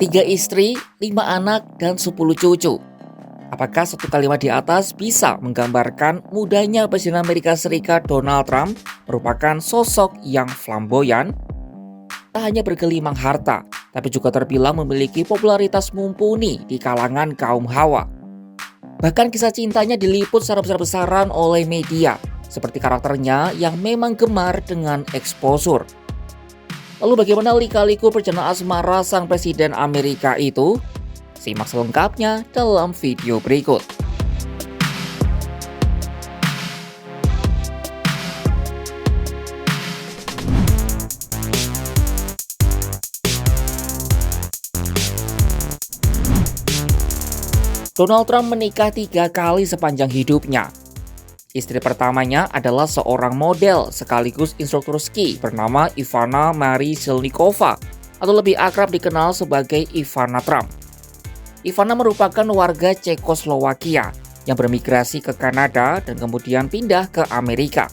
3 istri, 5 anak, dan 10 cucu. Apakah satu kalimat di atas bisa menggambarkan mudanya Presiden Amerika Serikat Donald Trump merupakan sosok yang flamboyan? Tak hanya bergelimang harta, tapi juga terbilang memiliki popularitas mumpuni di kalangan kaum hawa. Bahkan kisah cintanya diliput secara besar-besaran oleh media, seperti karakternya yang memang gemar dengan eksposur. Lalu bagaimana lika-liku perjalanan asmara sang Presiden Amerika itu? Simak selengkapnya dalam video berikut. Donald Trump menikah 3 kali sepanjang hidupnya. Istri pertamanya adalah seorang model sekaligus instruktur ski bernama Ivana Marie Zelníková atau lebih akrab dikenal sebagai Ivana Trump. Ivana merupakan warga Cekoslowakia yang bermigrasi ke Kanada dan kemudian pindah ke Amerika.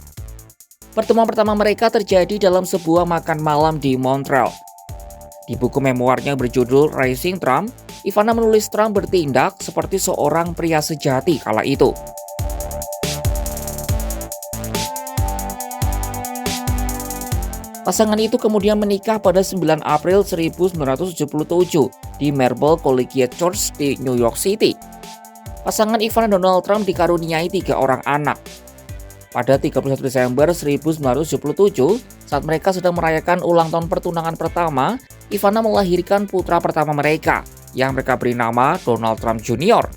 Pertemuan pertama mereka terjadi dalam sebuah makan malam di Montreal. Di buku memoarnya berjudul Raising Trump, Ivana menulis Trump bertindak seperti seorang pria sejati kala itu. Pasangan itu kemudian menikah pada 9 April 1977 di Marble Collegiate Church di New York City. Pasangan Ivana dan Donald Trump dikaruniai 3 orang anak. Pada 31 Desember 1977, saat mereka sedang merayakan ulang tahun pertunangan pertama, Ivana melahirkan putra pertama mereka, yang mereka beri nama Donald Trump Jr.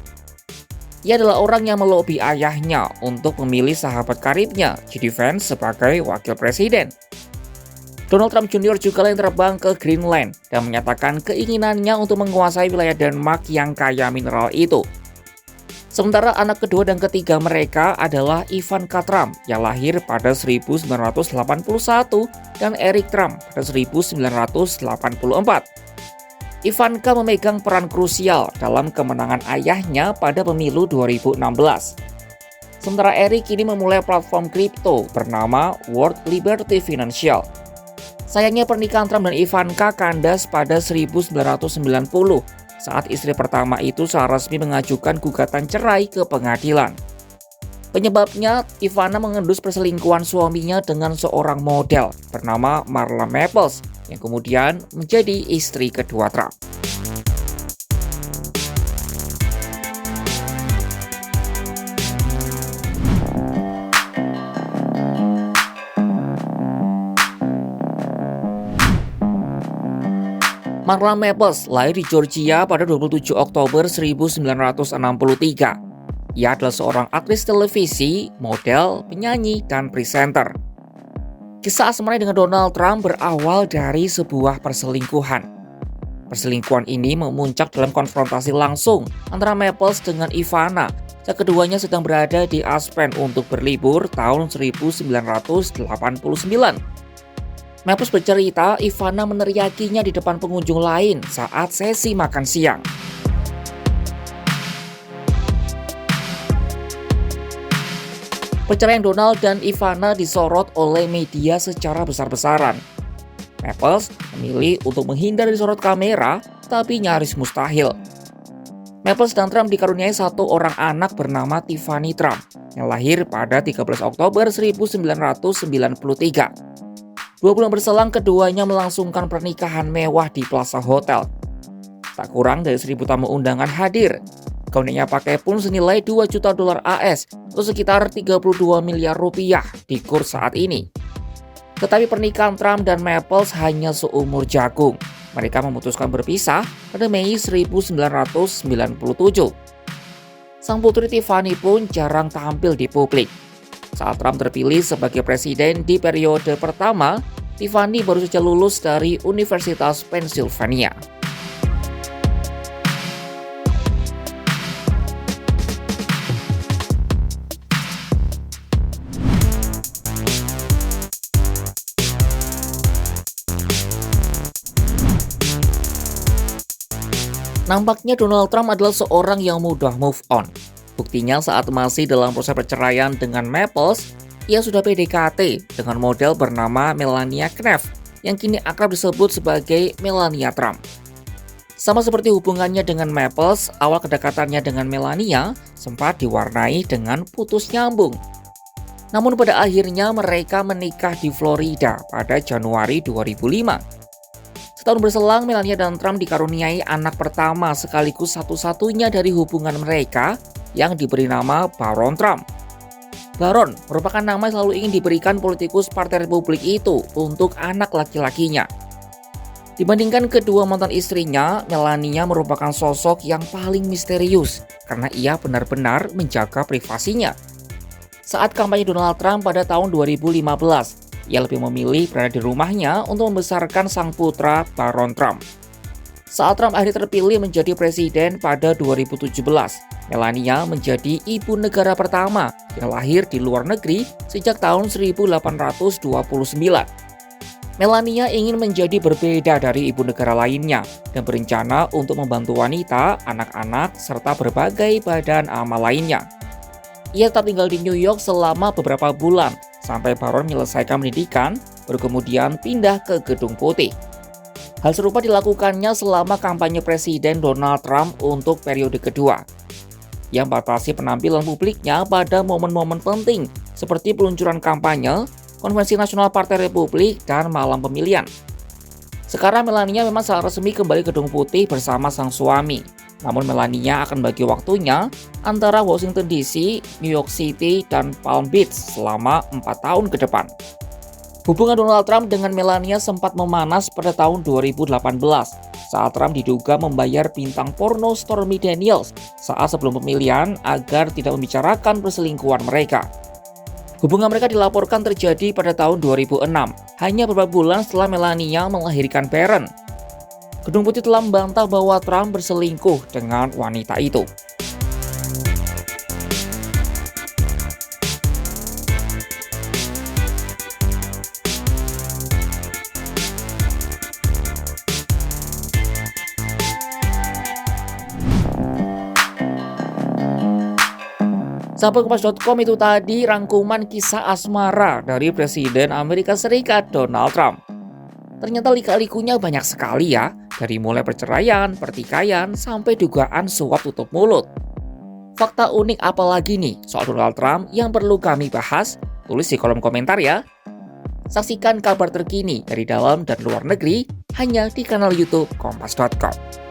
Ia adalah orang yang melobi ayahnya untuk memilih sahabat karibnya, J.D. Vance, sebagai wakil presiden. Donald Trump Jr. juga yang terbang ke Greenland dan menyatakan keinginannya untuk menguasai wilayah Denmark yang kaya mineral itu. Sementara anak kedua dan ketiga mereka adalah Ivanka Trump yang lahir pada 1981 dan Eric Trump pada 1984. Ivanka memegang peran krusial dalam kemenangan ayahnya pada pemilu 2016. Sementara Eric kini memulai platform kripto bernama World Liberty Financial. Sayangnya pernikahan Trump dan Ivanka kandas pada 1990 saat istri pertama itu secara resmi mengajukan gugatan cerai ke pengadilan. Penyebabnya, Ivana mengendus perselingkuhan suaminya dengan seorang model bernama Marla Maples yang kemudian menjadi istri kedua Trump. Marla Maples lahir di Georgia pada 27 Oktober 1963. Ia adalah seorang aktris televisi, model, penyanyi, dan presenter. Kisah asmaranya dengan Donald Trump berawal dari sebuah perselingkuhan. Perselingkuhan ini memuncak dalam konfrontasi langsung antara Maples dengan Ivana saat keduanya sedang berada di Aspen untuk berlibur tahun 1989. Maples bercerita Ivana meneriakinya di depan pengunjung lain saat sesi makan siang. Perceraian Donald dan Ivana disorot oleh media secara besar-besaran. Maples memilih untuk menghindar dari sorot kamera, tapi nyaris mustahil. Maples dan Trump dikaruniai 1 orang anak bernama Tiffany Trump yang lahir pada 13 Oktober 1993. 2 bulan berselang keduanya melangsungkan pernikahan mewah di Plaza Hotel. Tak kurang dari 1.000 tamu undangan hadir. Kaunnya pakai pun senilai $2 juta AS atau sekitar 32 miliar rupiah di kurs saat ini. Tetapi pernikahan Trump dan Maples hanya seumur jagung. Mereka memutuskan berpisah pada Mei 1997. Sang putri Tiffany pun jarang tampil di publik. Saat Trump terpilih sebagai presiden di periode pertama, Tiffany baru saja lulus dari Universitas Pennsylvania. Nampaknya Donald Trump adalah seorang yang mudah move on. Buktinya saat masih dalam proses perceraian dengan Maples, ia sudah PDKT dengan model bernama Melania Knef yang kini akrab disebut sebagai Melania Trump. Sama seperti hubungannya dengan Maples, awal kedekatannya dengan Melania sempat diwarnai dengan putus nyambung. Namun pada akhirnya mereka menikah di Florida pada Januari 2005. Setahun berselang, Melania dan Trump dikaruniai anak pertama sekaligus satu-satunya dari hubungan mereka yang diberi nama Baron Trump. Baron merupakan nama yang selalu ingin diberikan politikus Partai Republik itu untuk anak laki-lakinya. Dibandingkan kedua mantan istrinya, Melania merupakan sosok yang paling misterius karena ia benar-benar menjaga privasinya. Saat kampanye Donald Trump pada tahun 2015, ia lebih memilih berada di rumahnya untuk membesarkan sang putra Baron Trump. Saat Trump akhirnya terpilih menjadi presiden pada 2017, Melania menjadi ibu negara pertama yang lahir di luar negeri sejak tahun 1829. Melania ingin menjadi berbeda dari ibu negara lainnya dan berencana untuk membantu wanita, anak-anak, serta berbagai badan amal lainnya. Ia tetap tinggal di New York selama beberapa bulan sampai Baron menyelesaikan pendidikan, baru kemudian pindah ke Gedung Putih. Hal serupa dilakukannya selama kampanye Presiden Donald Trump untuk periode kedua. Ia membatasi penampilan publiknya pada momen-momen penting seperti peluncuran kampanye, Konvensi Nasional Partai Republik, dan malam pemilihan. Sekarang Melania memang secara resmi kembali ke Gedung Putih bersama sang suami. Namun Melania akan bagi waktunya antara Washington DC, New York City, dan Palm Beach selama 4 tahun ke depan. Hubungan Donald Trump dengan Melania sempat memanas pada tahun 2018 saat Trump diduga membayar bintang porno Stormy Daniels saat sebelum pemilihan agar tidak membicarakan perselingkuhan mereka. Hubungan mereka dilaporkan terjadi pada tahun 2006, hanya beberapa bulan setelah Melania melahirkan Barron. Gedung Putih telah membantah bahwa Trump berselingkuh dengan wanita itu. Sahabat Kompas.com, itu tadi rangkuman kisah asmara dari Presiden Amerika Serikat Donald Trump. Ternyata lika-likunya banyak sekali ya, dari mulai perceraian, pertikaian, sampai dugaan suap tutup mulut. Fakta unik apa lagi nih soal Donald Trump yang perlu kami bahas? Tulis di kolom komentar ya. Saksikan kabar terkini dari dalam dan luar negeri hanya di kanal YouTube Kompas.com.